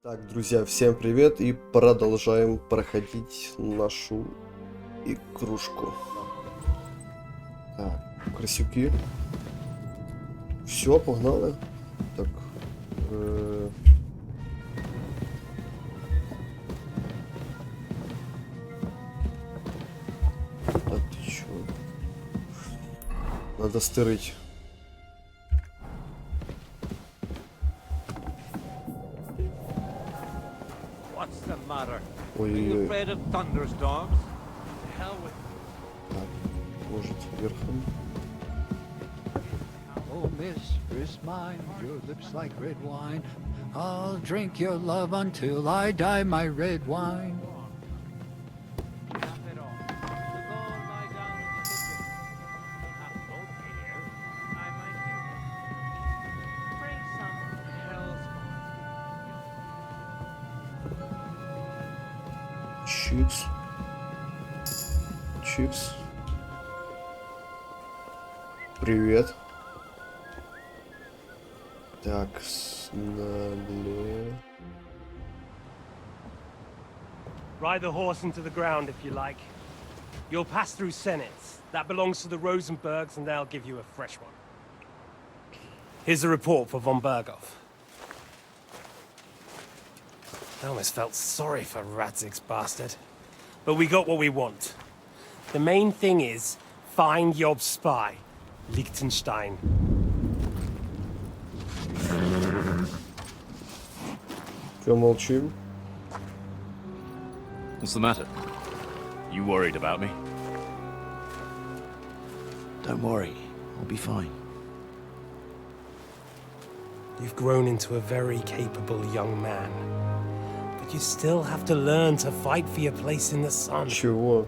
Так, друзья, всем привет и продолжаем проходить нашу игрушку. Так, красивки. Все, погнали. Так. А ты чё? Надо стырить. Ой-ой-ой. Так, может, верхом. Oh, mistress mine, your lips like red wine. I'll drink your love until I die, my red wine. Чикс. Чикс. Привет. Так, снале. Ride the horse into the ground if you like. You'll pass through Senates. That belongs to the Rosenbergs and they'll give you a fresh one. Here's a report for von Berghoff. I almost felt sorry for Radzig's bastard. But we got what we want. The main thing is, find Job's spy, Liechtenstein. Чё молчим? What's the matter? You worried about me? Don't worry, I'll be fine. You've grown into a very capable young man. But you still have to learn to fight for your place in the sun. Чего?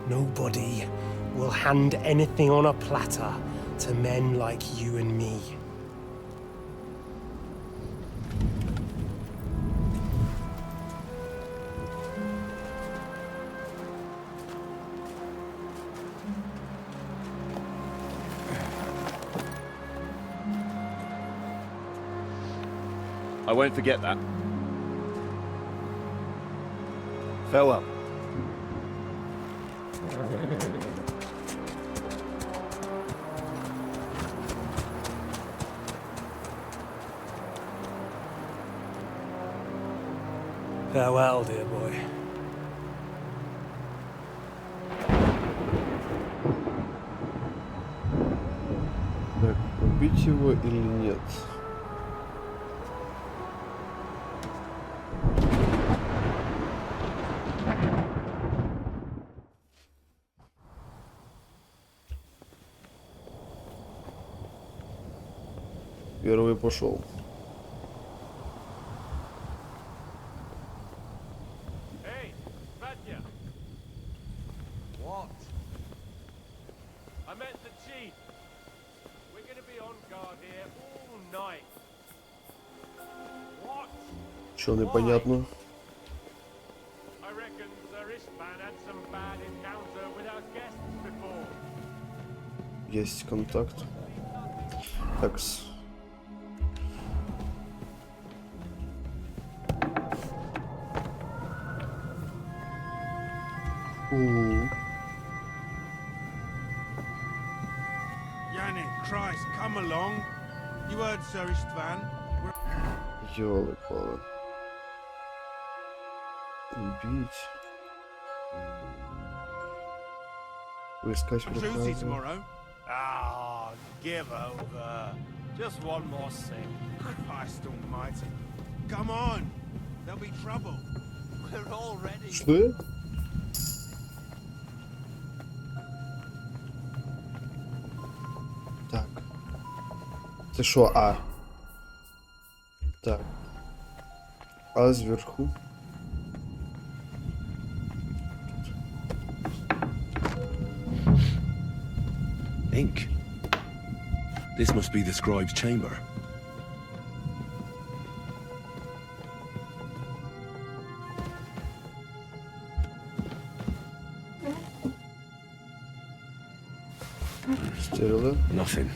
Nobody will hand anything on a platter to men like you and me. I won't forget that. Farewell. Farewell, dear boy. Так, убить его или нет? Первый пошел. Hey, Radya. What? I meant the chief. We're going to be on guard here all night. What? Чё непонятно? I reckon Sir Istvan had some bad encounter with our guests before. Есть контакт. Такс. Yannick, Christ, come along. You heard Sir Istvan. Ёлы-палы. Убить. Поискать Tuesday проказу. tomorrow. Ah, give over. Just one more thing. Christ almighty. Come on. There'll be trouble. We're all ready. Что? Так. Ты шо, А? Так. А сверху. Ink. This must be the scribe's chamber. Стерла. Nothing.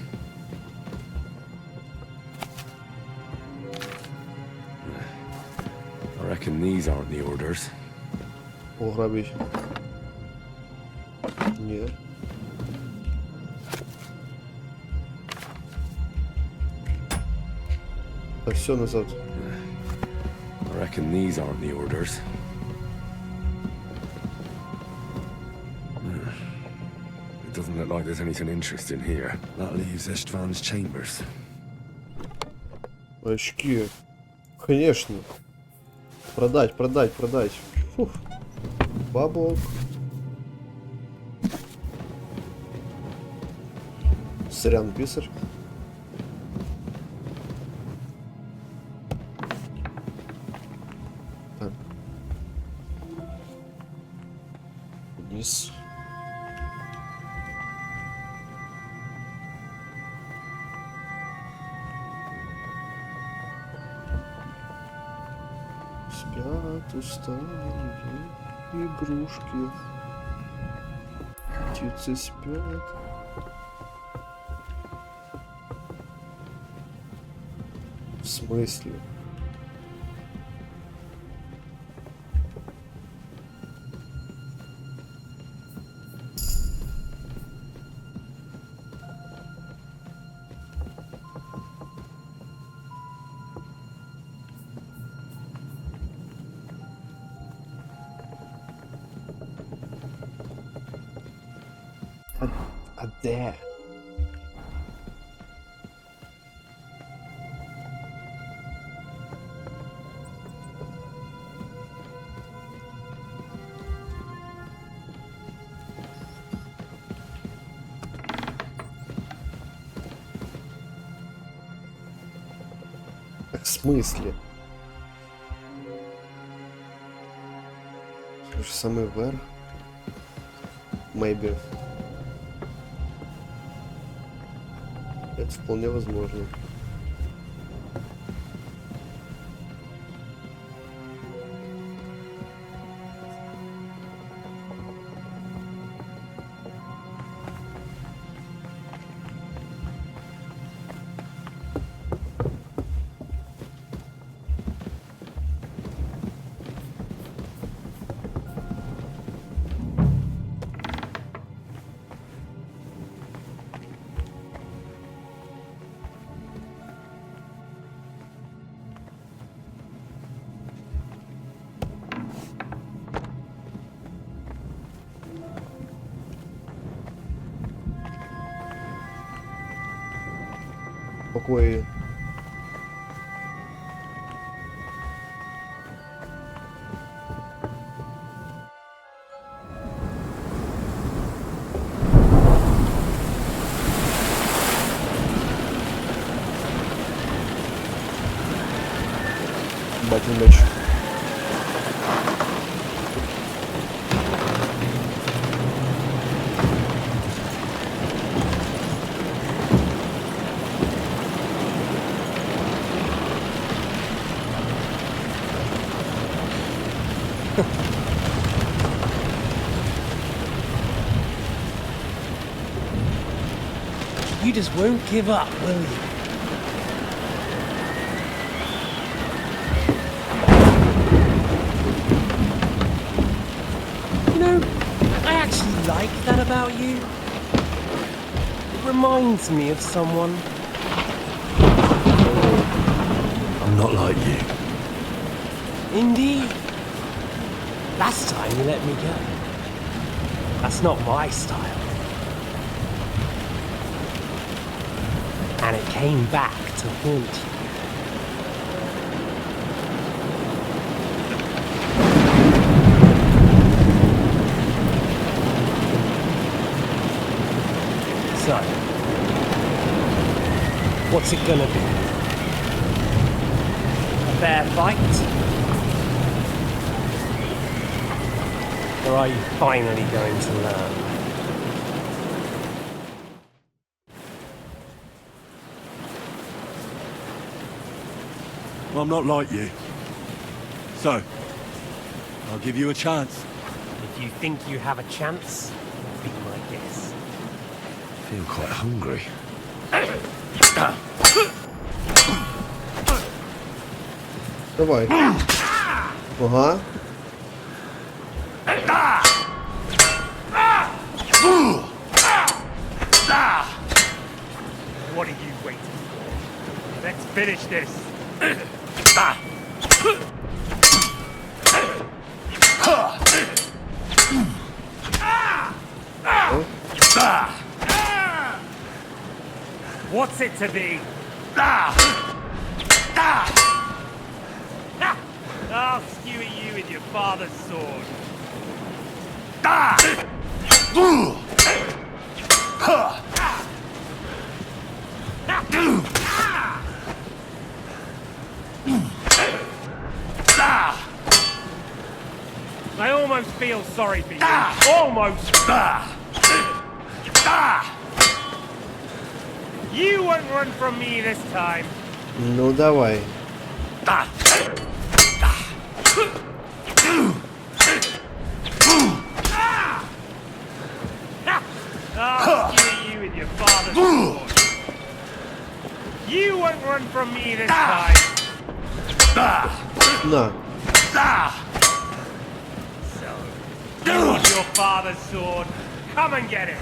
reckon these aren't the orders. Ограбить. Нет. Так, все назад. I reckon these aren't the orders. It doesn't look like there's anything interesting here. That leaves Istvan's chambers. Очки. Конечно. Продать, продать, продать. Фух. Бабок. Сорян, писарь. Так. Вниз. Спят усталые игрушки. Птицы спят. В смысле? А де? В смысле? То же самое вверх? Maybe. Это вполне возможно. Покои. Батин меч. You just won't give up, will you? You know, I actually like that about you. It reminds me of someone. I'm not like you. Indeed. Last time you let me go. That's not my style. And it came back to haunt you. So, what's it gonna be? A fair fight? Or are you finally going to learn? I'm not like you. So, I'll give you a chance. If you think you have a chance, be my guest. I feel quite hungry. Давай. Ага. What are you waiting for? Let's finish this. What's it to be? I'll skewer you with your father's sword. I almost feel sorry for you. Almost. You won't run from me this time. Ну давай. I'll skewer you with your father's sword. You won't run from me this time. На. So, you want your father's sword? Come and get it.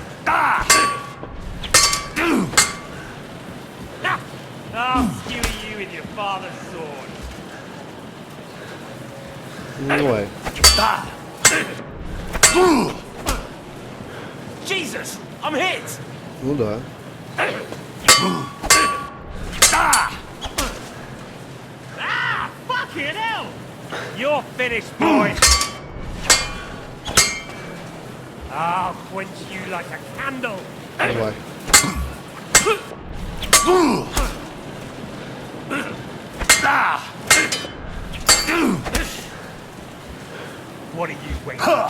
I'll skewer you with your father's sword. Ну давай. Jesus, I'm hit. Ну да. Fucking hell! You're finished, boy. I'll quench you like a candle. Давай. What are you waiting for?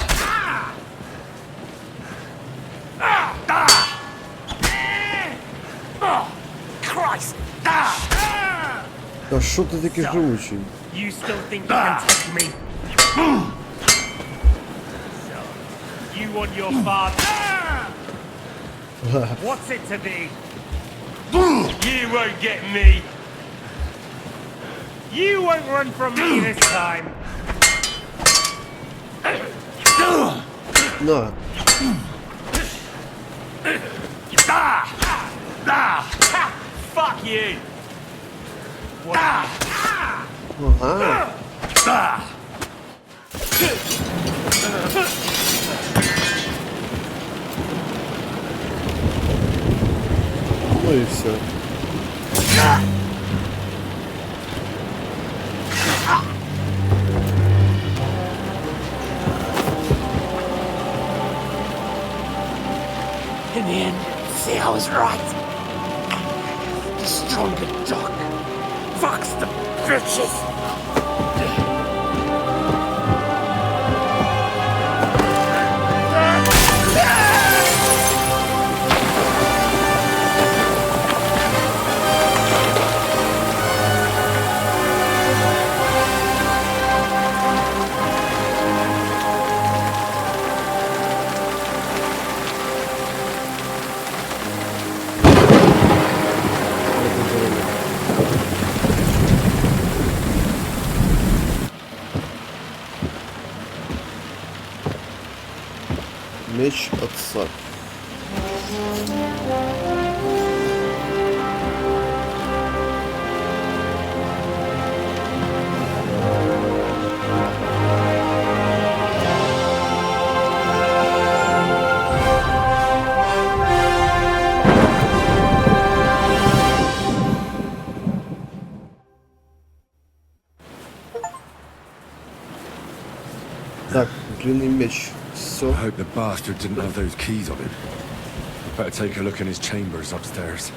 Christ! Та що ти такий живучий? You still think you can take me? So, you want your father? What's it to be? You won't get me. You won't run from me this time. На. Fuck you. What? Ага. Ну и все. In the end, see, I was right. The stronger dog. Fucks the bitches. Меч отца. Так, длинный меч. Все. I hope the bastard didn't have those keys on him. Better take a look in his chambers upstairs.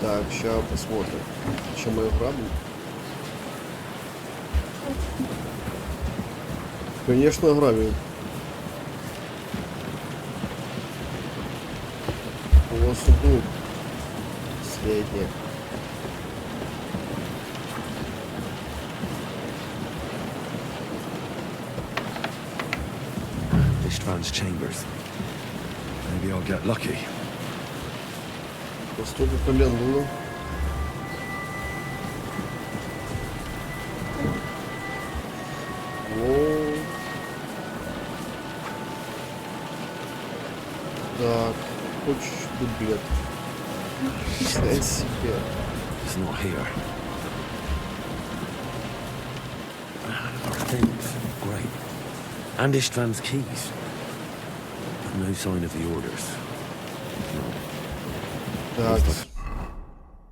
Так, сейчас посмотрим. Чем мы грабим? Конечно, грабим. Полосундук. Средняя. Istvan's chambers. Maybe I'll get lucky. Столько колен было. Так, хочешь дублет? Дай себе. It's not here. Our things. Great. And István's keys. But no sign of the orders. Так.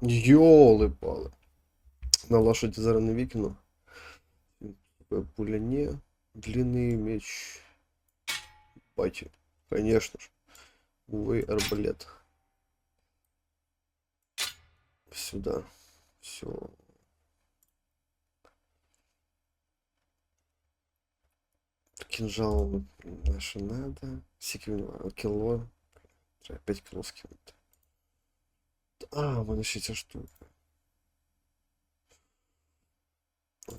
Йоли-пали. На лошади зараз не викину. Пуля не. Длинный меч. Бати. Конечно же. Увы, арбалет. Сюда. Все. Кинжал наше надо. Кило. Треба 5 кило скинути. А, в мене ще ця штука.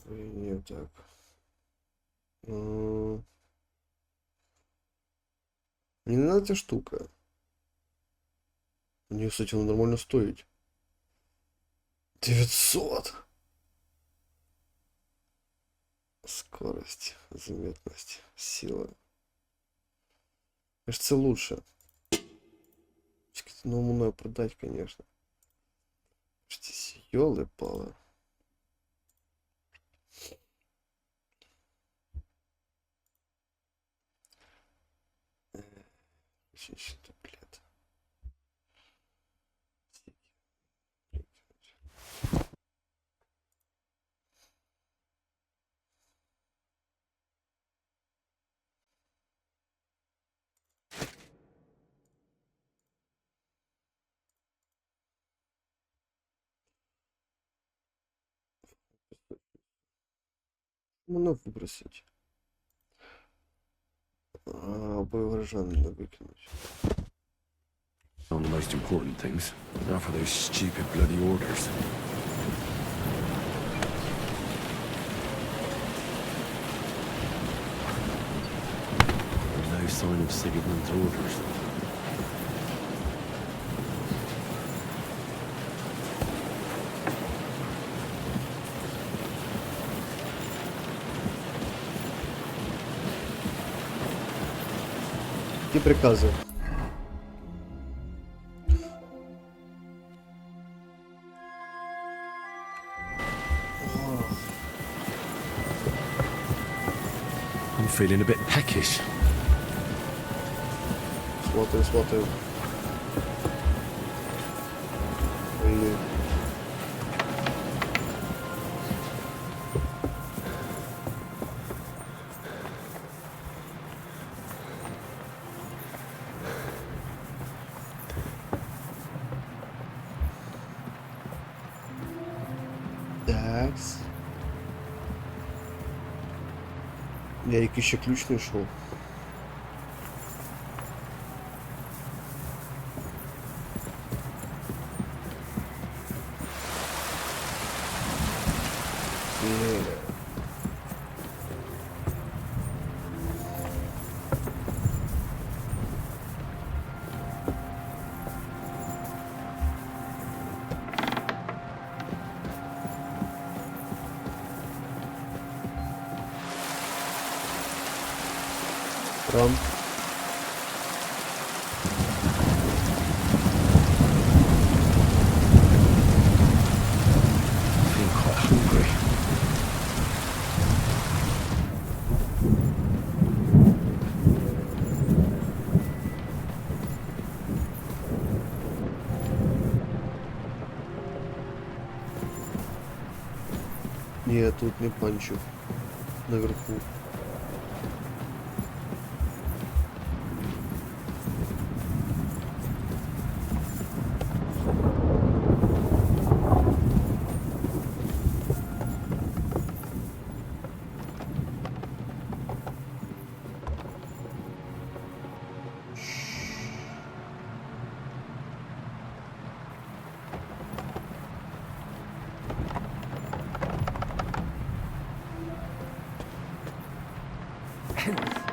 Ні, так. Мені не надо ця штука. Мені, кстати, вона нормально стоїть. 900! Скорость, заметность, сила. Кажется, лучше. Ну, мною продать, конечно. Ёлы-палы. Очень дуплет. Можно выбросить. Боеворожан надо выкинуть. On the most important things. Now for those stupid bloody orders. No sign of Sigismund's orders. Какие приказы? I'm feeling a bit peckish. Смотрим, смотрим. Блин. Такс. Я який ще ключ не йшов. Там. Feel quite hungry. Нет, тут не панчу. Наверху.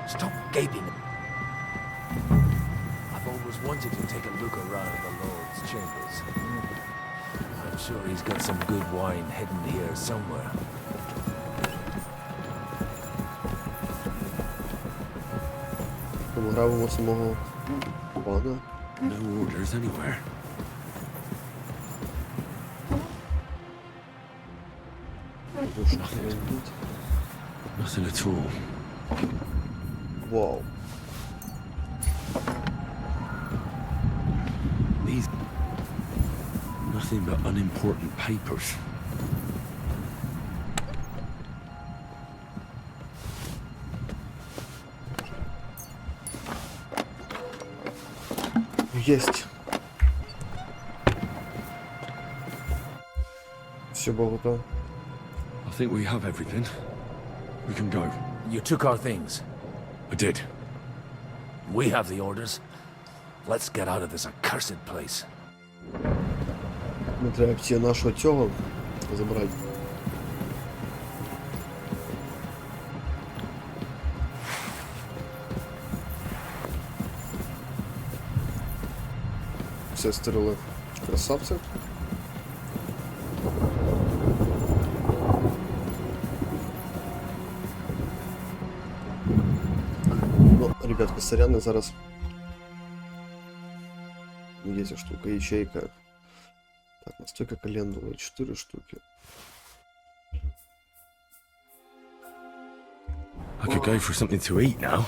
Stop gaping. I've always wanted to take a look around the Lord's chambers. I'm sure he's got some good wine hidden here somewhere. Граємо самого Обана. No orders anywhere. Nothing at all. Вау. These... Nothing but unimportant papers. Есть. Все было готово. I think we have everything. We can go. You took our things. I did. We have the orders. Let's get out of this accursed place. Ми треба всі нашого цього забрати. Все стерли. Красавці. Ну, ребятки, соряны, зараз є ця штука, ячейка. Так, настойка календула, 4 штуки. I could go for something to eat now.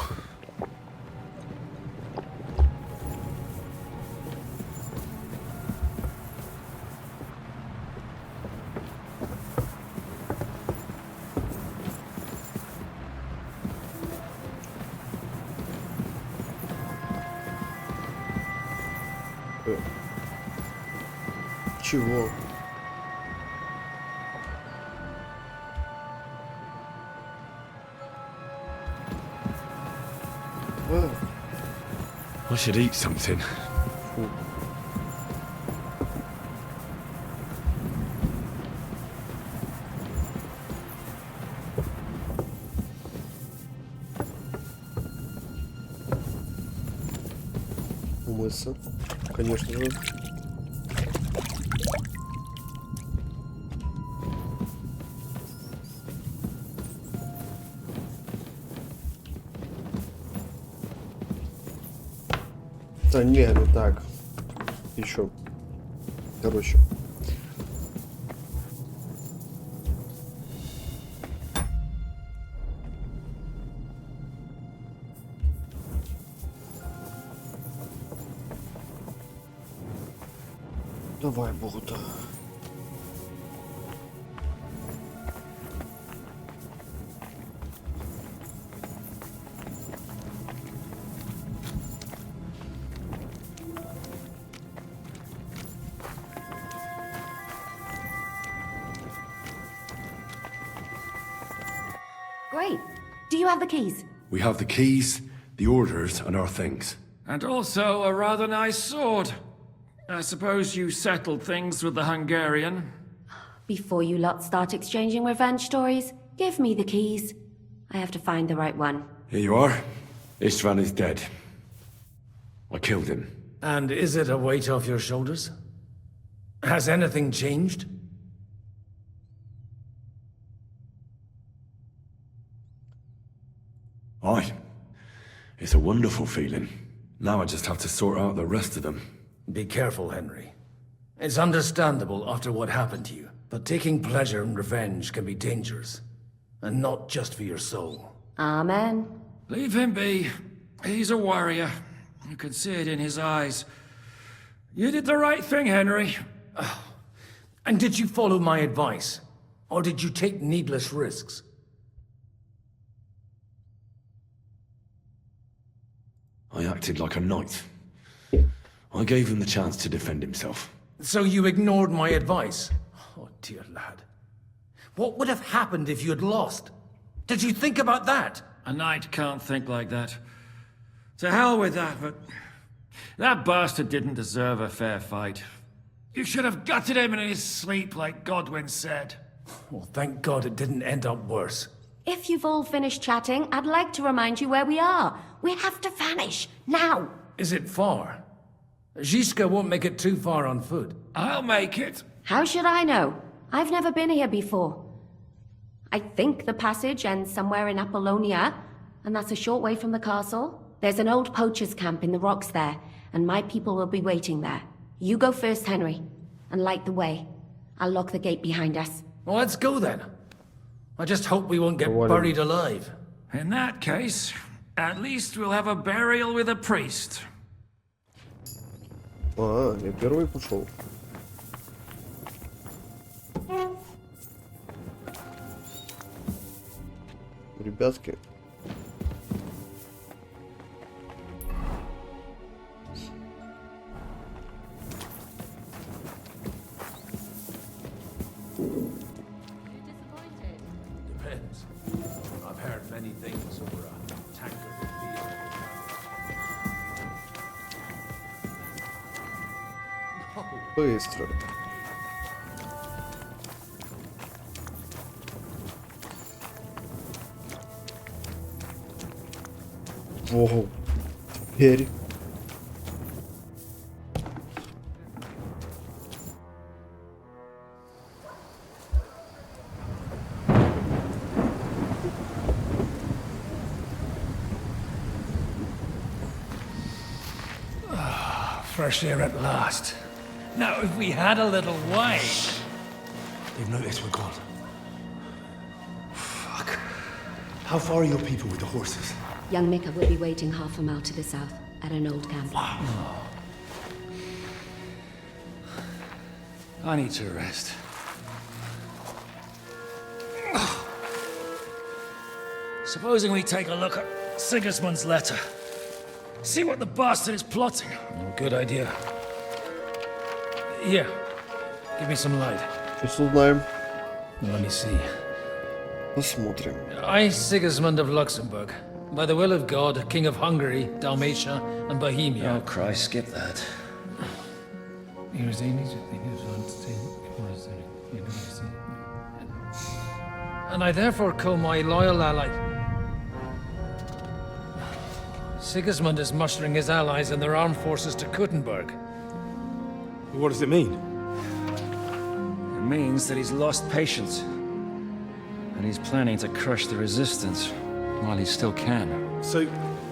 Чего? I should eat something. Фу. Умыться, конечно же. Да не, не так. Еще. Короче. Давай, Богу-то. Great. Do you have the keys? We have the keys, the orders, and our things. And also a rather nice sword. I suppose you settled things with the Hungarian. Before you lot start exchanging revenge stories, give me the keys. I have to find the right one. Here you are. Istvan is dead. I killed him. And is it a weight off your shoulders? Has anything changed? Aye. It's a wonderful feeling. Now I just have to sort out the rest of them. Be careful, Henry. It's understandable after what happened to you, but taking pleasure in revenge can be dangerous. And not just for your soul. Amen. Leave him be. He's a warrior. You can see it in his eyes. You did the right thing, Henry. And did you follow my advice? Or did you take needless risks? I acted like a knight. I gave him the chance to defend himself. So you ignored my advice? Oh, dear lad. What would have happened if you had lost? Did you think about that? A knight can't think like that. To hell with that, but... That bastard didn't deserve a fair fight. You should have gutted him in his sleep, like Godwin said. Well, thank God it didn't end up worse. If you've all finished chatting, I'd like to remind you where we are. We have to vanish, now! Is it far? Zizka won't make it too far on foot. I'll make it. How should I know? I've never been here before. I think the passage ends somewhere in Apollonia, and that's a short way from the castle. There's an old poacher's camp in the rocks there, and my people will be waiting there. You go first, Henry, and light the way. I'll lock the gate behind us. Well, let's go then. I just hope we won't get buried alive. In that case, at least we'll have a burial with a priest. А, я первый пошел. Ребятки. Depends. I've heard many things over a tankard of beer. Быстро. Ого. Теперь. Fresh air at last. Now, if we had a little wine. They've noticed we're gone. Fuck. How far are your people with the horses? Young Mika will be waiting half a mile to the south, at an old camp. I need to rest. Supposing we take a look at Sigismund's letter. See what the bastard is plotting. Good idea. Here, give me some light. Сейчас узнаем. Let me see. Посмотрим. I, Sigismund of Luxembourg, by the will of God, King of Hungary, Dalmatia, and Bohemia. Oh, Christ, skip that. And I therefore call my loyal ally. Sigismund is mustering his allies and their armed forces to Kuttenberg. What does it mean? It means that he's lost patience. And he's planning to crush the resistance while he still can. So,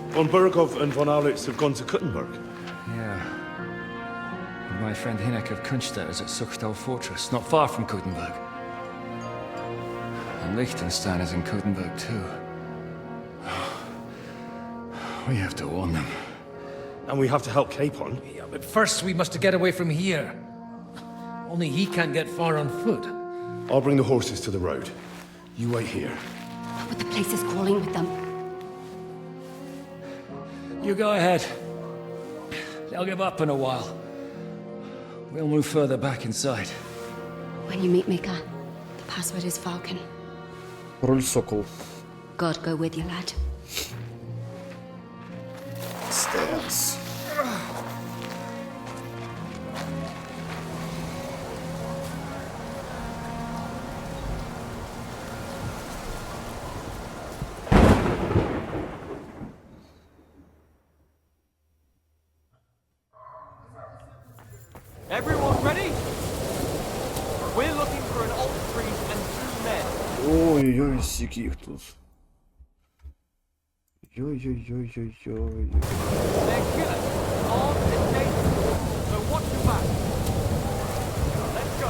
von Burgov and von Aulitz have gone to Kuttenberg? Yeah. And my friend Hinek of Kunstedt is at Suchtal Fortress, not far from Kuttenberg. And Liechtenstein is in Kuttenberg too. We have to warn them. And we have to help Capon? Yeah, but first we must get away from here. Only he can't get far on foot. I'll bring the horses to the road. You wait here. But the place is crawling with them. You go ahead. They'll give up in a while. We'll move further back inside. When you meet Mika, the password is Falcon. Король Сокол. God go with you, lad. Стелс. Everyone ready? We're looking for an old priest and 2 men. Ой-ой-ой, скільки їх тут. Ой-ой-ой-ой-ой. They're killers, armed and dangerous, so watch your back. Let's go.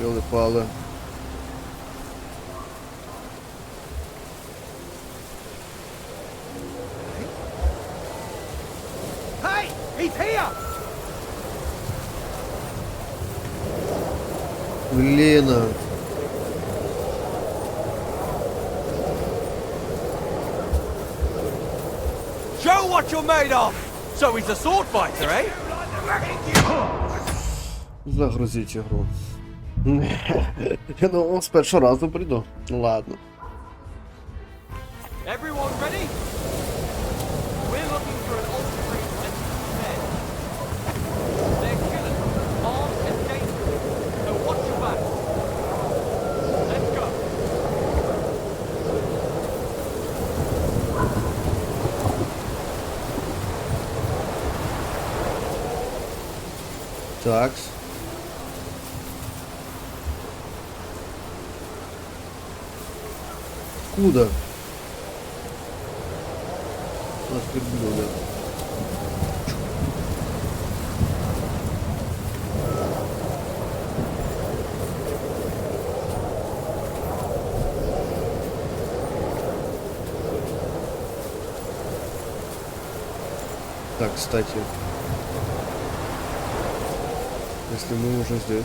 Ёлы-палы. Hey, he's here! Блин. what you're made of. So he's a sword fighter, eh? Загрузить игру. Я думал, с першого разу прийду. Ну ладно. Everyone ready? We're looking for an ultra-free men. They're killers, armed and dangerous. So watch your back. Let's go. Такс. Куда? Нас блюдо. Так, кстати, если мы уже здесь.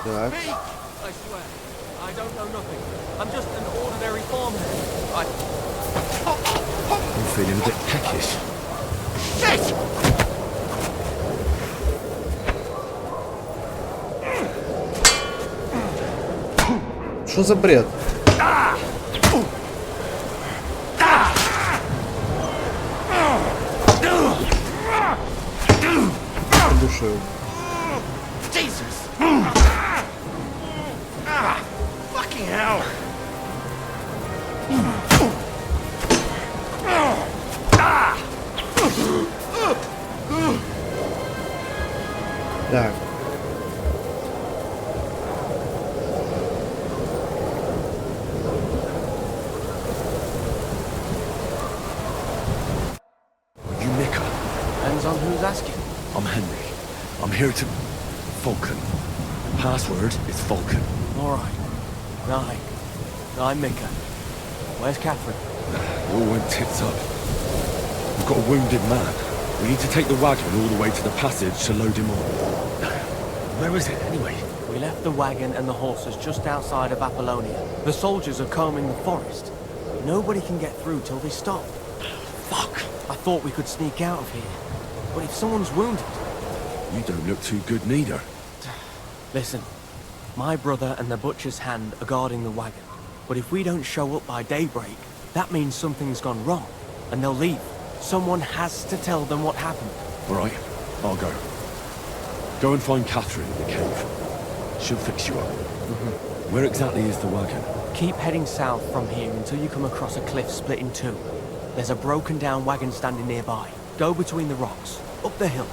Так. I swear, I don't know nothing. I'm just an ordinary farmhand. I'm feeling a bit peckish. Shit! Что за бред? Душою. Jesus! Fucking hell! Так. You Mika? Depends on who's asking. I'm Henry. I'm here to... Falcon. Password is Falcon. All right. I'm Mika. Where's Catherine? It all went tits up. We've got a wounded man. We need to take the wagon all the way to the passage to load him on. Where is it, anyway? We left the wagon and the horses just outside of Apollonia. The soldiers are combing the forest. Nobody can get through till they stop. Fuck! I thought we could sneak out of here. But if someone's wounded... You don't look too good neither. Listen, my brother and the butcher's hand are guarding the wagon. But if we don't show up by daybreak, that means something's gone wrong. And they'll leave. Someone has to tell them what happened. All right, I'll go. Go and find Catherine in the cave. She'll fix you up. Where exactly is the wagon? Keep heading south from here until you come across a cliff split in two. There's a broken down wagon standing nearby. Go between the rocks, up the hill,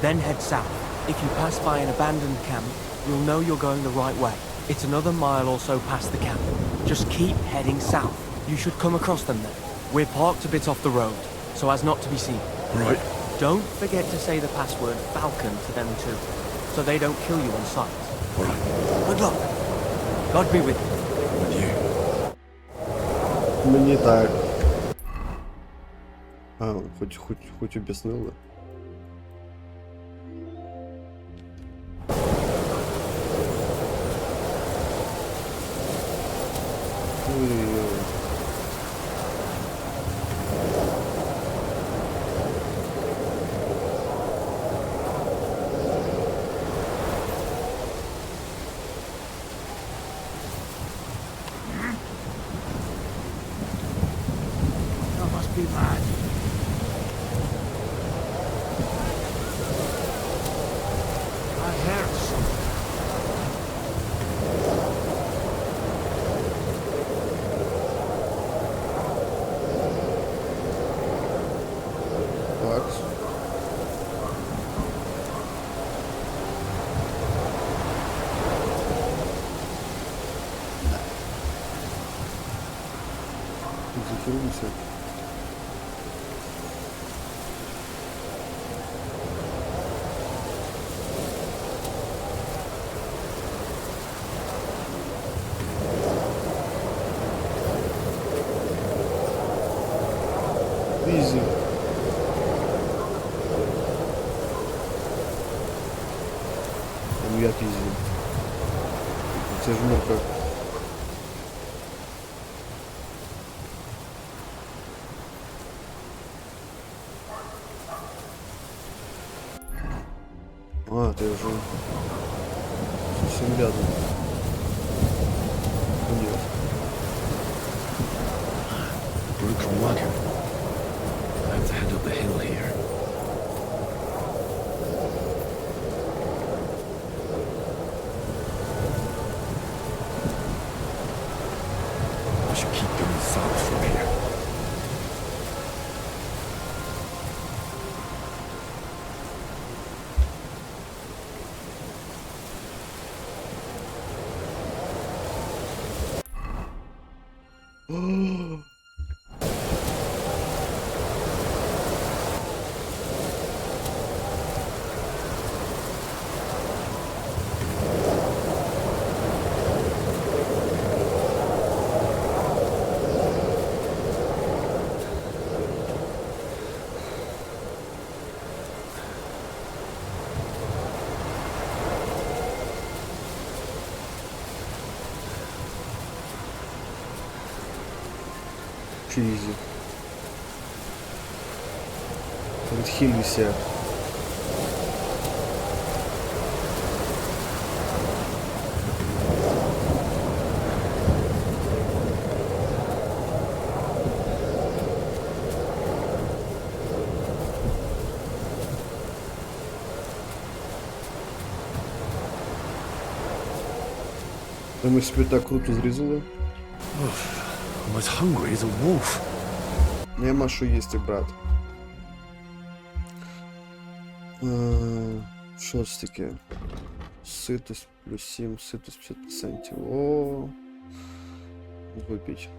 then head south. If you pass by an abandoned camp, you'll know you're going the right way. It's another mile or so past the camp. Just keep heading south. You should come across them then. We're parked a bit off the road, so as not to be seen. Right. Don't forget to say the password Falcon to them too, so they don't kill you on sight. All right. Good luck. God be with you. With you. Мені так. А, хоть объяснил, да? Ой-ой-ой. You must be mad. I heard something. Так. хилимся. Изи. Ну як изи. Це ж морка. А, ты уже совсем рядом. Нет. Broken wagon. I have to head up the hill here. I should keep going south from here. Изи. Отхилися. Ми себе так круто зрізали. I'm as hungry as a wolf. Нема що їсти, брат. Що це таке? Ситость плюс 7, ситость 50%. О, випіть.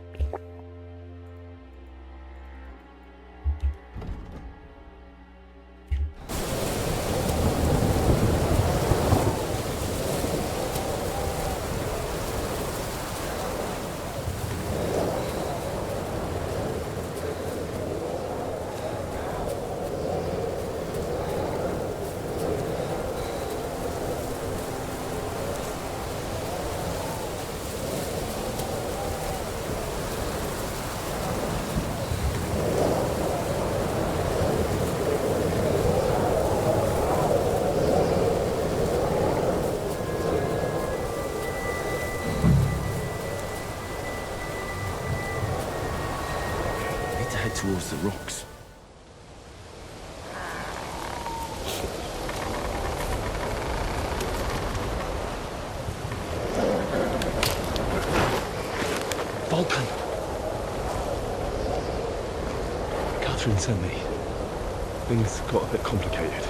Towards the rocks. Vulcan! Catherine sent me. Things got a bit complicated.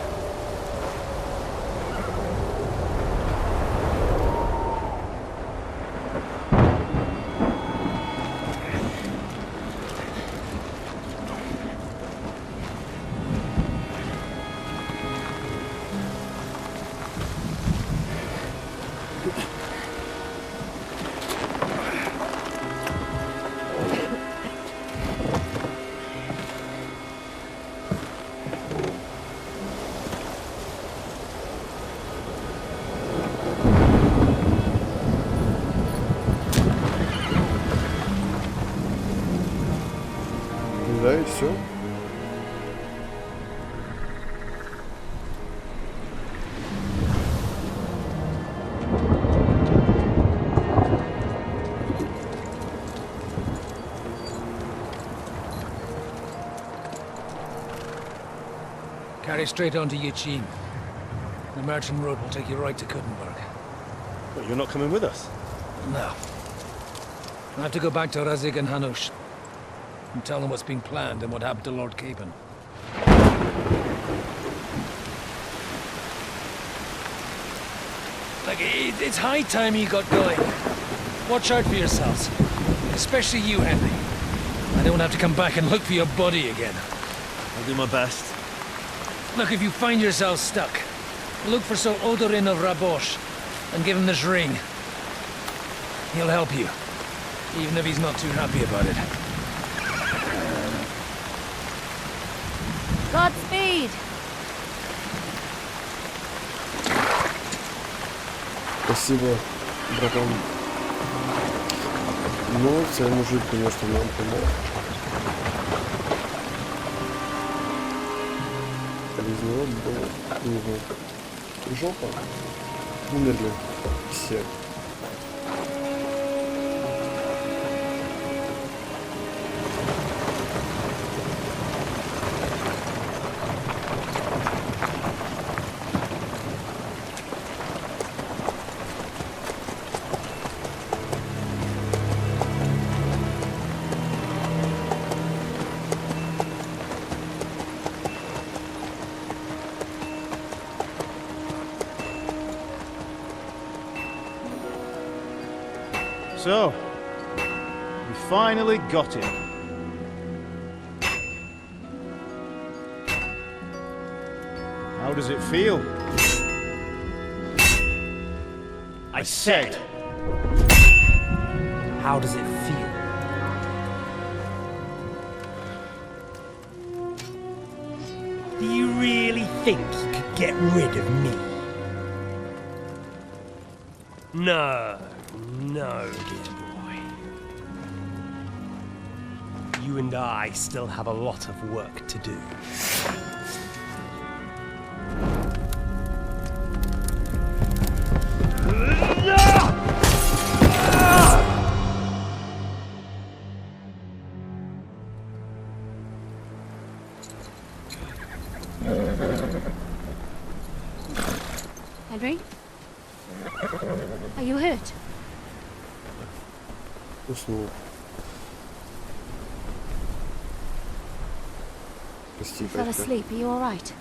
Да, и все. Carry straight on to Yuchin. The merchant road will take you right to Kuttenberg. But you're not coming with us? No. I have to go back to Razig and Hanush and tell them what's been planned and what happened to Lord Capen. Like, it's high time you got going. Watch out for yourselves. Especially you, Henry. I don't have to come back and look for your body again. I'll do my best. Look, if you find yourself stuck, look for Sir Odorin of Rabosh and give him this ring. He'll help you, even if he's not too happy about it. Godspeed! Спасибо, братан. Ну, цей мужик, конечно, нам помог. Без него было жопа. Умерли все. So, we finally got him. How does it feel? I said, how does it feel? Do you really think you could get rid of me? No, no, dear boy. You and I still have a lot of work to do. Henry? Are you hurt? Уснул. Прости, You fell Катя. asleep. Are you all right?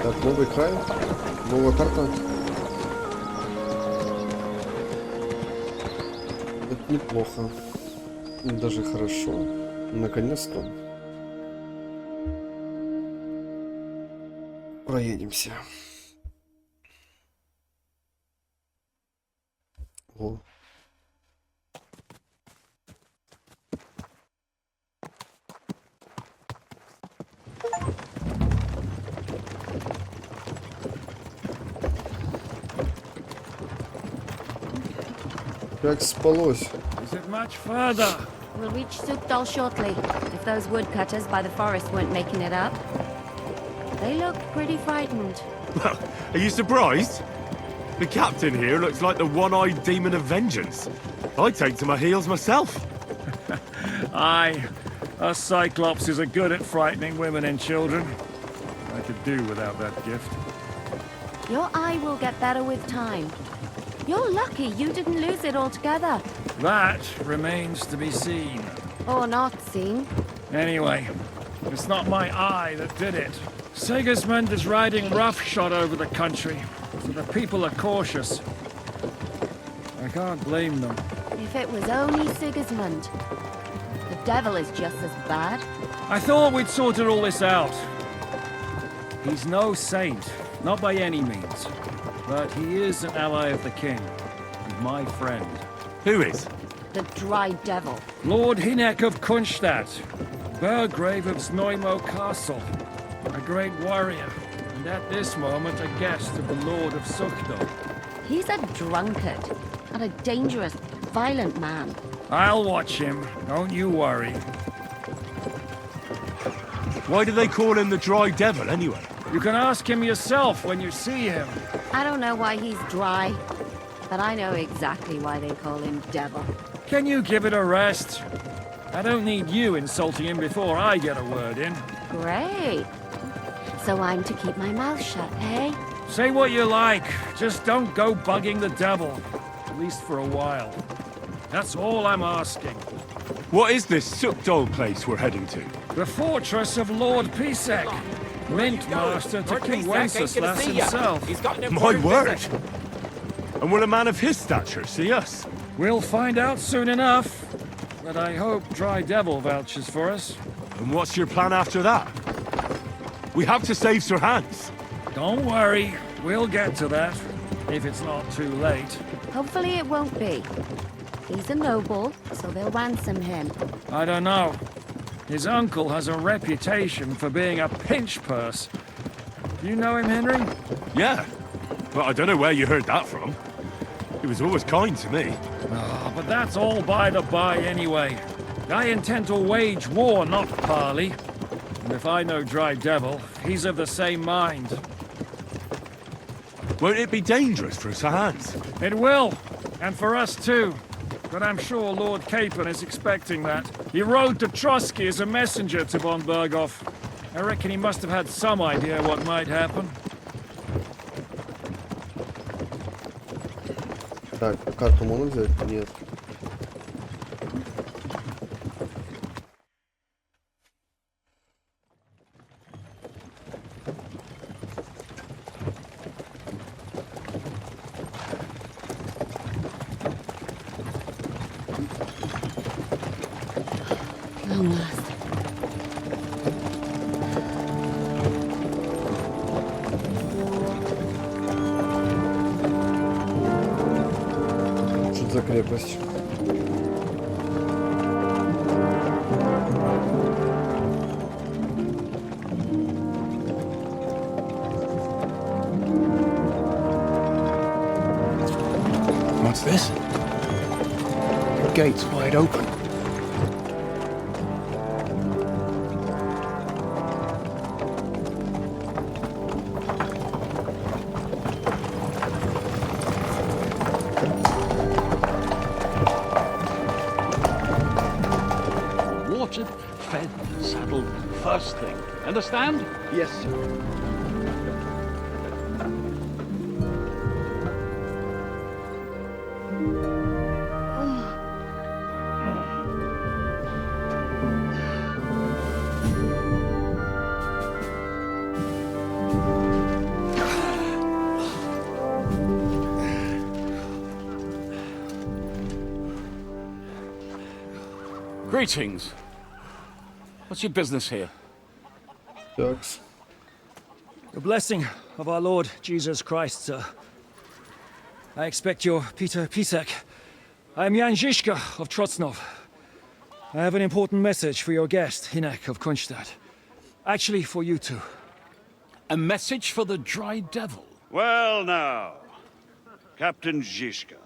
Так, новый край, новая карта. Это неплохо. Даже хорошо. Наконец-то. Проедемся. О. Как спалось. Is it much further? We'll reach Sukdal shortly, if those woodcutters by the forest weren't making it up. They look pretty frightened. Well, are you surprised? The captain here looks like the one-eyed demon of vengeance. I'd take to my heels myself. Aye, us Cyclopses are good at frightening women and children. I could do without that gift. Your eye will get better with time. You're lucky you didn't lose it altogether. That remains to be seen. Or not seen. Anyway, it's not my eye that did it. Sigismund is riding roughshod over the country, so the people are cautious. I can't blame them. If it was only Sigismund. The devil is just as bad. I thought we'd sorted all this out. He's no saint, not by any means. But he is an ally of the king, and my friend. Who is? The dry devil. Lord Hinek of Kunstadt, Burgrave of Znojmo Castle, a great warrior, and at this moment a guest of the Lord of Sukdal. He's a drunkard, and a dangerous, violent man. I'll watch him, don't you worry. Why do they call him the Dry Devil, anyway? You can ask him yourself when you see him. I don't know why he's dry. but I know exactly why they call him Devil. Can you give it a rest? I don't need you insulting him before I get a word in. Great. So I'm to keep my mouth shut, eh? Say what you like, just don't go bugging the devil. At least for a while. That's all I'm asking. What is this sooked old place we're heading to? The fortress of Lord Pisek. Mint Master to King Wenceslas himself. My word! And will a man of his stature see us? We'll find out soon enough. But I hope Dry Devil vouches for us. And what's your plan after that? We have to save Sir Hans. Don't worry, we'll get to that. If it's not too late. Hopefully it won't be. He's a noble, so they'll ransom him. I don't know. His uncle has a reputation for being a pinch purse. Do you know him, Henry? Yeah. But I don't know where you heard that from. He was always kind to me. Oh, but that's all by the by anyway. I intend to wage war, not parley. And if I know Dry Devil, he's of the same mind. Won't it be dangerous for Sir Hans? It will, and for us too. But I'm sure Lord Capon is expecting that. He rode to Trotsky as a messenger to von Berghoff. I reckon he must have had some idea what might happen. Так, а карту можно взять? Нет. Что за крепость? What's this? The gate's wide open. Watered, fed, saddled, first thing. Understand? Yes, sir. Greetings. What's your business here? Thanks. The blessing of our Lord Jesus Christ, sir. I expect you're Peter Pisek. I am Jan Žižka of Trocnov. I have an important message for your guest, Hinek of Kunstadt. Actually, for you two. A message for the Dry Devil? Well now, Captain Žižka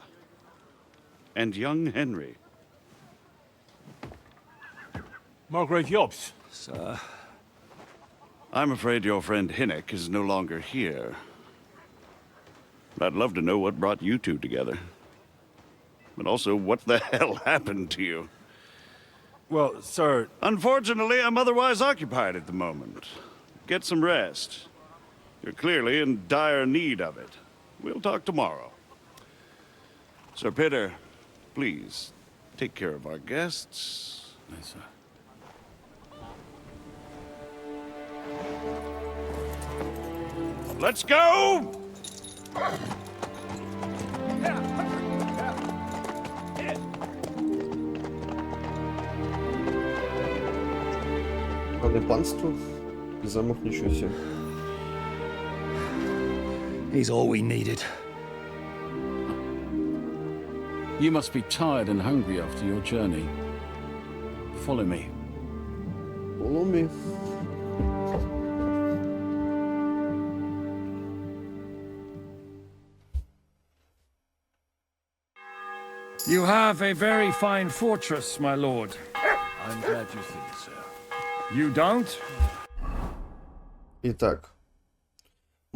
and young Henry. Margrave Jobs. Sir. I'm afraid your friend Hinek is no longer here. I'd love to know what brought you two together. But also, what the hell happened to you? Well, sir... Unfortunately, I'm otherwise occupied at the moment. Get some rest. You're clearly in dire need of it. We'll talk tomorrow. Sir Peter, please, take care of our guests. Yes, sir. Let's go! Пане панство? Замок, ничего себе. He's all we needed. You must be tired and hungry after your journey. Follow me. Follow me. You have a very fine fortress, my lord. I'm glad you think so. You don't? Итак,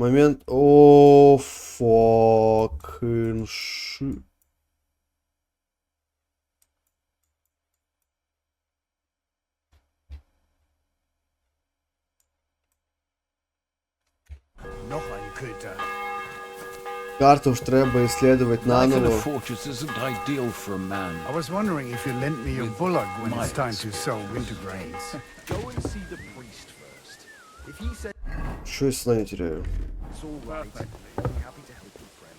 Момент... О, fucking shit. Nog een kutte. Карту ж треба исследовать Life in a наново. fortress isn't ideal for a man. I was wondering if you lent me your bullock when it's time to sow winter grains. Go and see the priest first. If he says Что я сна не теряю? it's all right, I'll be happy to help you, friend.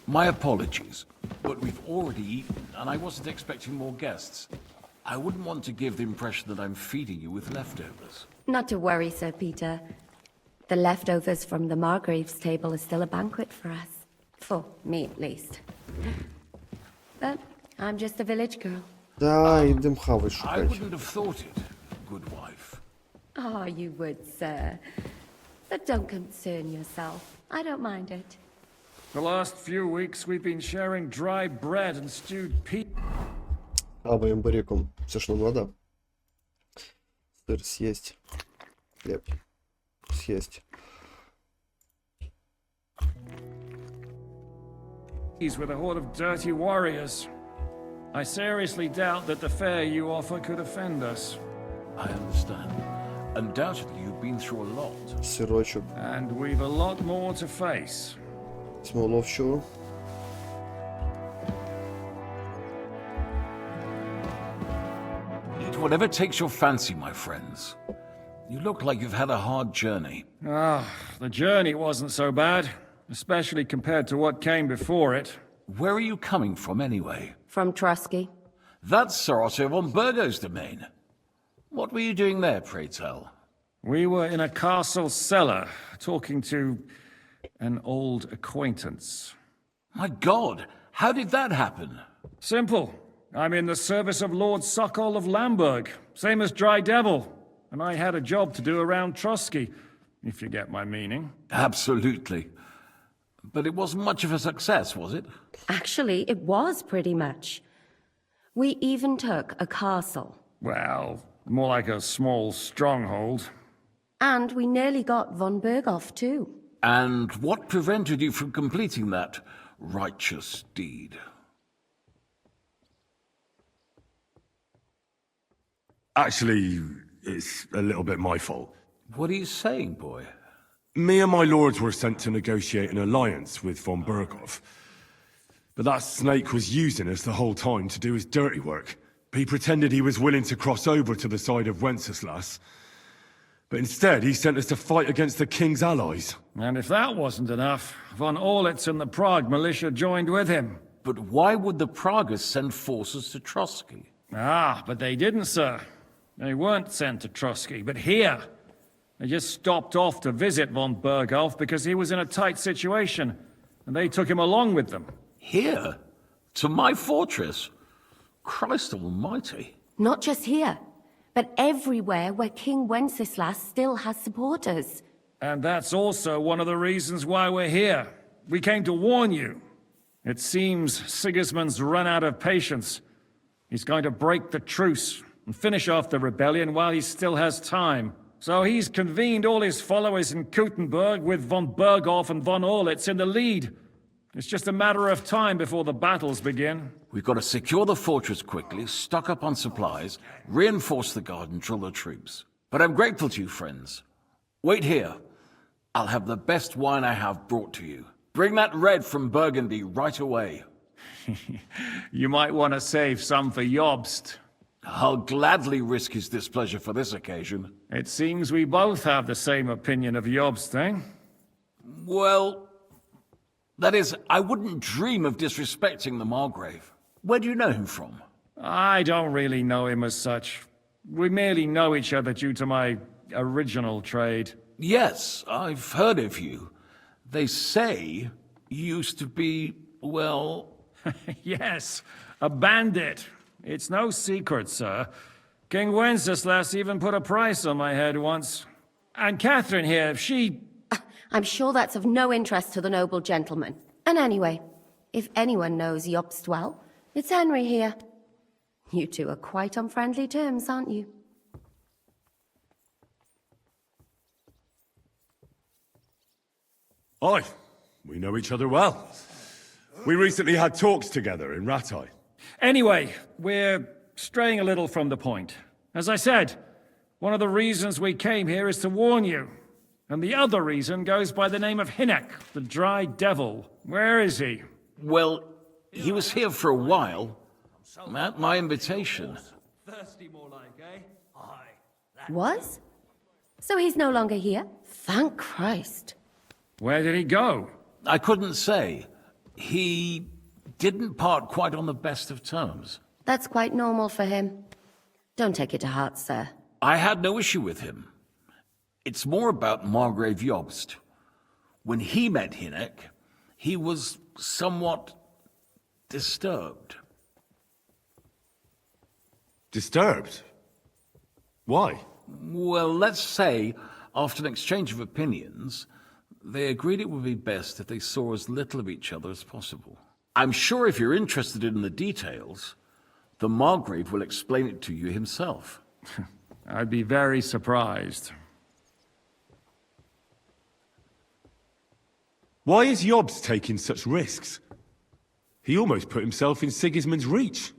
My apologies, but we've already eaten, and I wasn't expecting more guests. I wouldn't want to give the impression that I'm feeding you with leftovers. Not to worry, Sir Peter. The leftovers from the Margrave's table is still a banquet for us. For me, at least. But I'm just a village girl. Да, идем хавать I шукать. wouldn't have thought it, good wife. Oh, you would, sir. But don't concern yourself. I don't mind it. The last few weeks we've been sharing dry bread and stewed pea. Хаваем бариком. Все, что нам надо. Сыр съесть. Хлеб съесть. He's with a horde of dirty warriors. I seriously doubt that the fare you offer could offend us. I understand. Undoubtedly, you've been through a lot. Сырочек. And we've a lot more to face. Смоловчу. Eat whatever takes your fancy, my friends. You look like you've had a hard journey. The journey wasn't so bad, especially compared to what came before it. Where are you coming from, anyway? From Trusky. That's Sir Otto von Burgo's domain. What were you doing there, pray tell? We were in a castle cellar, talking to an old acquaintance. My God, how did that happen? Simple. I'm in the service of Lord Sokol of Lamberg, same as Dry Devil, and I had a job to do around Trusky, if you get my meaning. Absolutely. But it wasn't much of a success, was it? Actually, it was pretty much. We even took a castle. Well, more like a small stronghold. And we nearly got von Berghoff, too. And what prevented you from completing that righteous deed? Actually, it's a little bit my fault. What are you saying, boy? Me and my lords were sent to negotiate an alliance with von Berghoff. But that snake was using us the whole time to do his dirty work. He pretended he was willing to cross over to the side of Wenceslas. But instead, he sent us to fight against the king's allies. And if that wasn't enough, von Orlitz and the Prague militia joined with him. But why would the Praguers send forces to Trusky? But they didn't, sir. They weren't sent to Trusky, but here. They just stopped off to visit von Berghoff because he was in a tight situation, and they took him along with them. Here? To my fortress? Christ almighty. Not just here, but everywhere where King Wenceslas still has supporters. And that's also one of the reasons why we're here. We came to warn you. It seems Sigismund's run out of patience. He's going to break the truce and finish off the rebellion while he still has time. So he's convened all his followers in Kuttenberg with von Berghoff and von Orlitz in the lead. It's just a matter of time before the battles begin. We've got to secure the fortress quickly, stock up on supplies, reinforce the guard and drill the troops. But I'm grateful to you, friends. Wait here. I'll have the best wine I have brought to you. Bring that red from Burgundy right away. You might want to save some for Jobst. I'll gladly risk his displeasure for this occasion. It seems we both have the same opinion of Jobst, eh? Well, that is, I wouldn't dream of disrespecting the Margrave. Where do you know him from? I don't really know him as such. We merely know each other due to my original trade. Yes, I've heard of you. They say you used to be, well... Yes, a bandit. It's no secret, sir. King Wenceslas even put a price on my head once. And Catherine here, she... I'm sure that's of no interest to the noble gentleman. And anyway, if anyone knows Jobst well, it's Henry here. You two are quite on friendly terms, aren't you? Aye, we know each other well. We recently had talks together in Ratai. Anyway, we're straying a little from the point. As I said, one of the reasons we came here is to warn you. And the other reason goes by the name of Hinek, the Dry Devil. Where is he? Well, he was here for a while. At my invitation. Thirsty more like, eh? Aye. Was? So he's no longer here? Thank Christ. Where did he go? I couldn't say. He didn't part quite on the best of terms. That's quite normal for him. Don't take it to heart, sir. I had no issue with him. It's more about Margrave Jobst. When he met Hinek, he was somewhat disturbed. Disturbed? Why? Well, let's say, after an exchange of opinions, they agreed it would be best if they saw as little of each other as possible. I'm sure if you're interested in the details, the Margrave will explain it to you himself. I'd be very surprised. Why is Jobst taking such risks? He almost put himself in Sigismund's reach.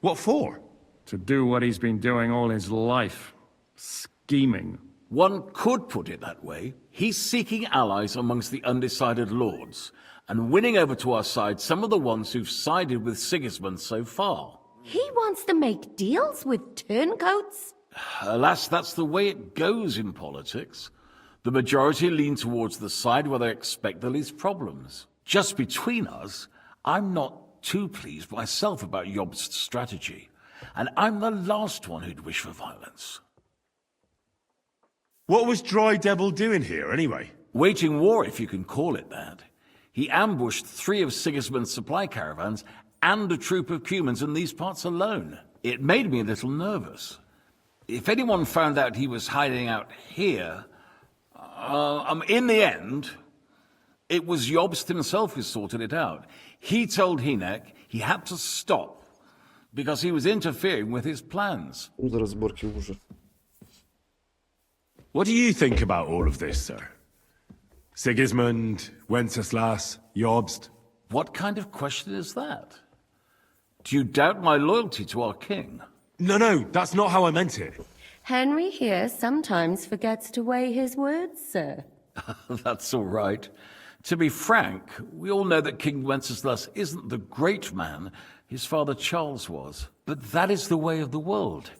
What for? To do what he's been doing all his life. Scheming. One could put it that way. He's seeking allies amongst the undecided lords, and winning over to our side some of the ones who've sided with Sigismund so far. He wants to make deals with turncoats? Alas, that's the way it goes in politics. The majority lean towards the side where they expect the least problems. Just between us, I'm not too pleased myself about Jobst's strategy, and I'm the last one who'd wish for violence. What was Dry Devil doing here, anyway? Waging war, if you can call it that. He ambushed 3 of Sigismund's supply caravans and a troop of Cumans in these parts alone. It made me a little nervous. If anyone found out he was hiding out here, in the end, it was Jobst himself who sorted it out. He told Hinek he had to stop because he was interfering with his plans. What do you think about all of this, sir? Sigismund, Wenceslas, Jobst? What kind of question is that? Do you doubt my loyalty to our king? No, that's not how I meant it. Henry here sometimes forgets to weigh his words, sir. That's all right. To be frank, we all know that King Wenceslas isn't the great man his father Charles was. But that is the way of the world.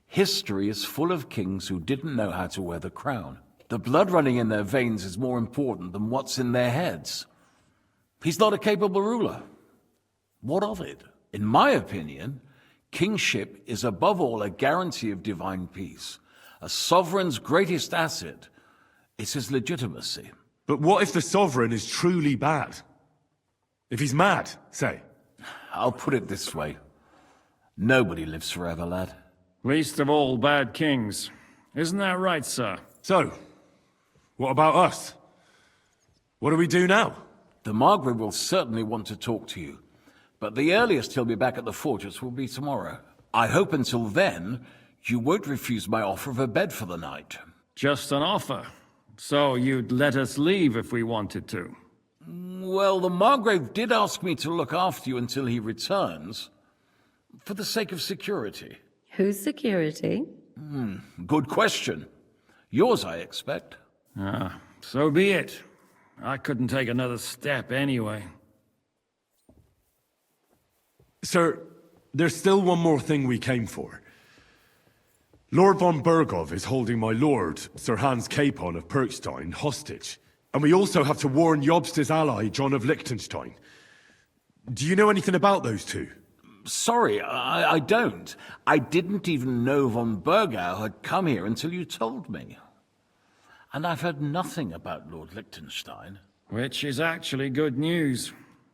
History is full of kings who didn't know how to wear the crown. The blood running in their veins is more important than what's in their heads. He's not a capable ruler. What of it? In my opinion, kingship is above all a guarantee of divine peace. A sovereign's greatest asset is his legitimacy. But what if the sovereign is truly bad? If he's mad, say? I'll put it this way. Nobody lives forever, lad. Least of all bad kings. Isn't that right, sir? So, what about us? What do we do now? The Margrave will certainly want to talk to you, but the earliest he'll be back at the fortress will be tomorrow. I hope until then, you won't refuse my offer of a bed for the night. Just an offer? So you'd let us leave if we wanted to? Well, the Margrave did ask me to look after you until he returns, for the sake of security. Whose security? Good question. Yours, I expect. Ah, so be it. I couldn't take another step anyway. Sir, there's still one more thing we came for. Lord von Bergov is holding my lord, Sir Hans Capon of Perkstein, hostage. And we also have to warn Jobst's ally, John of Liechtenstein. Do you know anything about those two? Sorry, I don't. I didn't even know von Bergau had come here until you told me. And I've heard nothing about Lord Liechtenstein. Which is actually good news.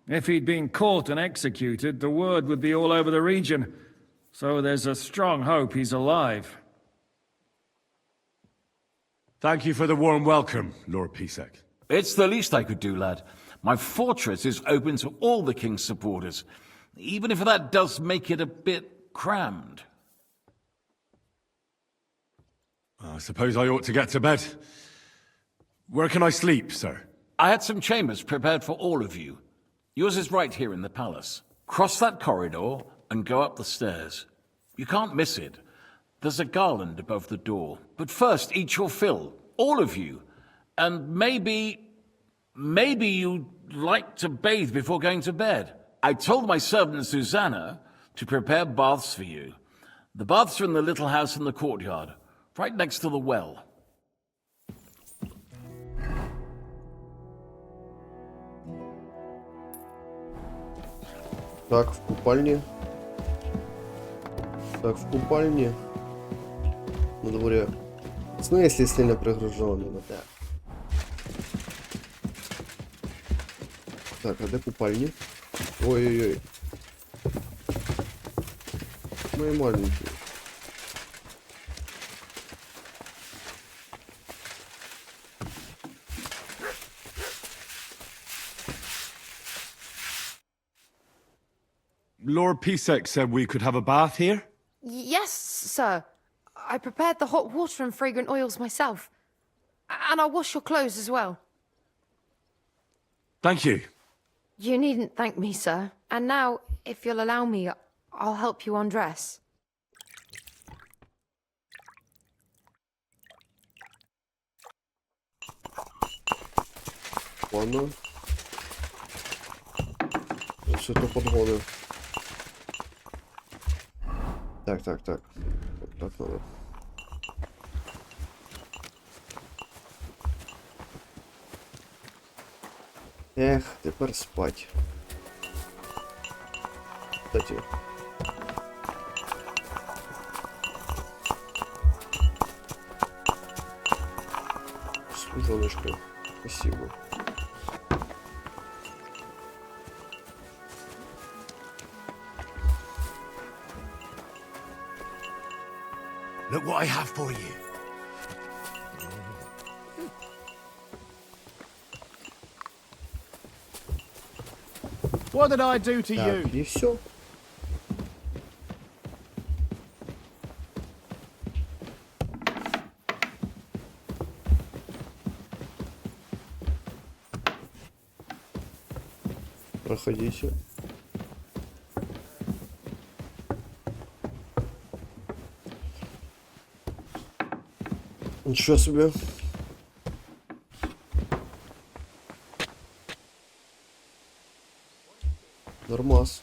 If he'd been caught and executed, the word would be all over the region. So there's a strong hope he's alive. Thank you for the warm welcome, Lord Pisek. It's the least I could do, lad. My fortress is open to all the king's supporters, even if that does make it a bit crammed. I suppose I ought to get to bed. Where can I sleep, sir? I had some chambers prepared for all of you. Yours is right here in the palace. Cross that corridor and go up the stairs. You can't miss it. There's a garland above the door. But first, eat your fill. All of you. And maybe you'd like to bathe before going to bed. I told my servant Susanna to prepare baths for you. The baths are in the little house in the courtyard, right next to the well. Так, в купальне. Так, в купальне. На дворе. Ну, если сильно пригруженный, ну да. Так, а где купальни? Ой-ой-ой. Мои маленькие. Lord Pisek said we could have a bath here? Yes, sir. I prepared the hot water and fragrant oils myself. And I'll wash your clothes as well. Thank you. You needn't thank me, sir. And now, if you'll allow me, I'll help you undress. Ладно. Все это подводы. Так. Так надо. Эх, тепер спать. Кстати. Служаночка. Спасибо. Look what I have for you. What did I do to you? И все. Проходите. Ничего себе. Нормас.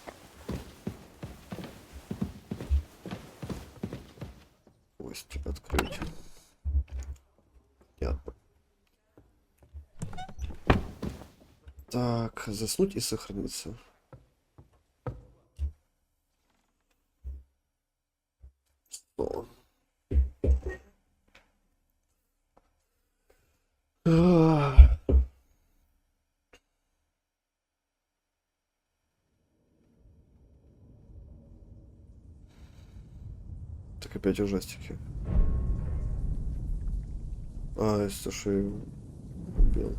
Кость открыть. Понятно. Так, заснуть и сохраниться. Что? Так опять ужастики. А, это что я убил.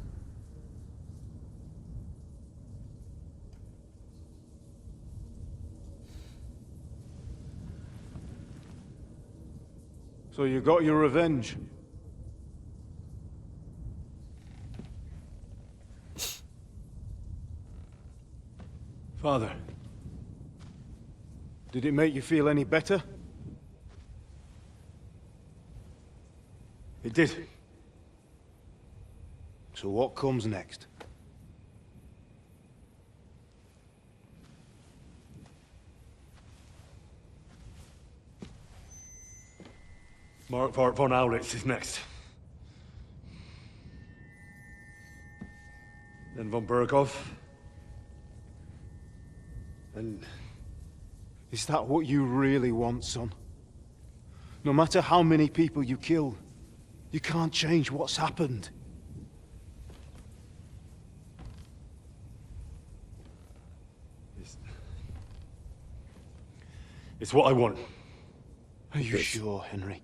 So you got your revenge? Father, did it make you feel any better? It did. So what comes next? Mark von Aulitz is next. Then von Berghoff. And is that what you really want, son? No matter how many people you kill, you can't change what's happened. It's what I want. Are you sure, Henry?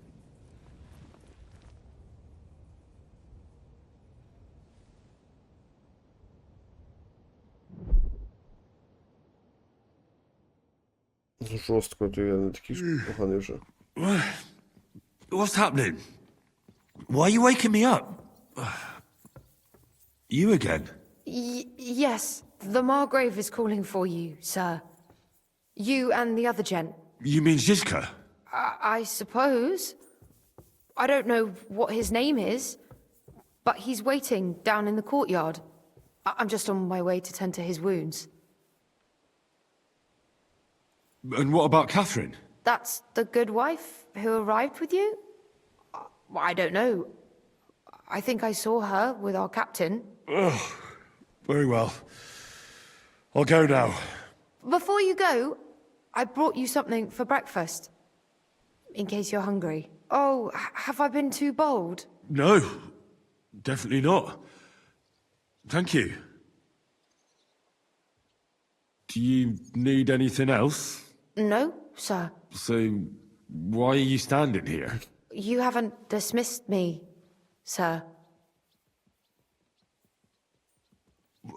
Жорстко, то я не такий ж поганий вже. What's happening? Why are you waking me up? You again? Yes, the Margrave is calling for you, sir. You and the other gent. You mean Zizka? I suppose. I don't know what his name is, but he's waiting down in the courtyard. I'm just on my way to tend to his wounds. And what about Catherine? That's the good wife who arrived with you? I don't know. I think I saw her with our captain. Oh, very well. I'll go now. Before you go, I brought you something for breakfast. In case you're hungry. Oh, have I been too bold? No, definitely not. Thank you. Do you need anything else? No, sir. So, why are you standing here? You haven't dismissed me, sir.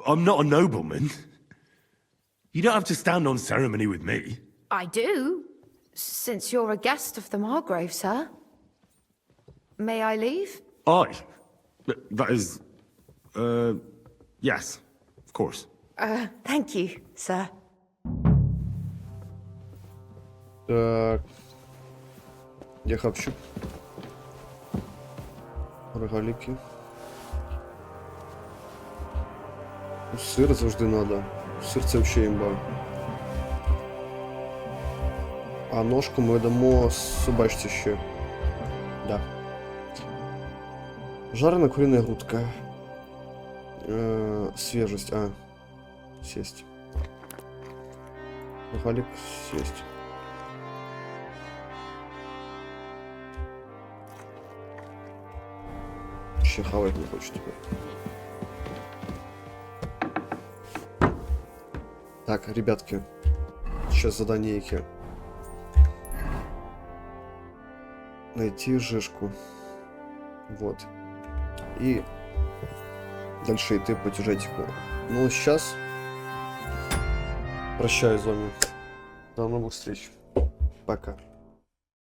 I'm not a nobleman. You don't have to stand on ceremony with me. I do, since you're a guest of the Margrave, sir. May I leave? That is... yes, of course. Thank you, sir. Так. Я хапчу. Рогаліки. Сир завжди надо. Сир це взагалі імба. А ножку ми дамо собачці ще. Да. Жарена куриная грудка. Свежесть. Сесть. Рогалик сесть. Ще хавать не хочет теперь. Так, ребятки. Сейчас задание яке. Найти жишку. Вот. И дальше идти по сюжетику. Ну, сейчас прощаюсь с вами. До новых встреч. Пока.